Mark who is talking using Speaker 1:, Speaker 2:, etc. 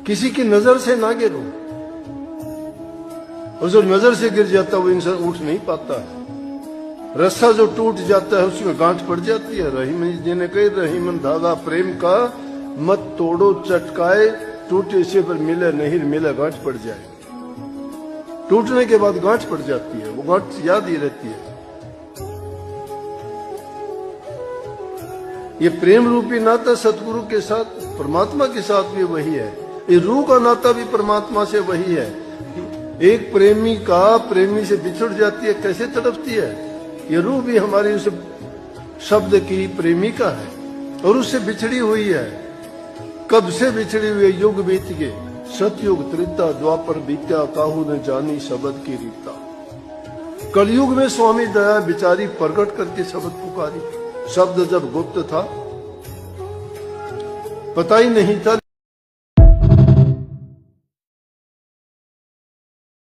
Speaker 1: किसी की नजर से ना गिरो, और जो नजर से गिर जाता है वो इंसान उठ नहीं पाता है। रस्सा जो टूट जाता है उसमें गांठ पड़ जाती है। रहीम जी ने कही, रहीमन धागा प्रेम का मत तोड़ो चटकाए, टूटे से पर मिले नहीं मिले गांठ पड़ जाए। टूटने के बाद गांठ पड़ जाती है, वो गांठ याद ही रहती है। ये प्रेम रूपी नाता सतगुरु के साथ, परमात्मा के साथ भी वही है। ये रूह का नाता भी परमात्मा से वही है। एक प्रेमी का प्रेमी से बिछुड़ जाती है, कैसे तड़पती है। ये रूह भी हमारी उस शब्द की प्रेमिका है और उससे बिछड़ी हुई है। कब से बिछड़ी हुई है? युग बीत गए, सतयुग त्रेता द्वापर बीत्या, काहू न जानी शब्द की रीता। कलयुग में स्वामी दया बिचारी प्रकट करके शब्द पुकारी। शब्द जब गुप्त था, पता ही नहीं था।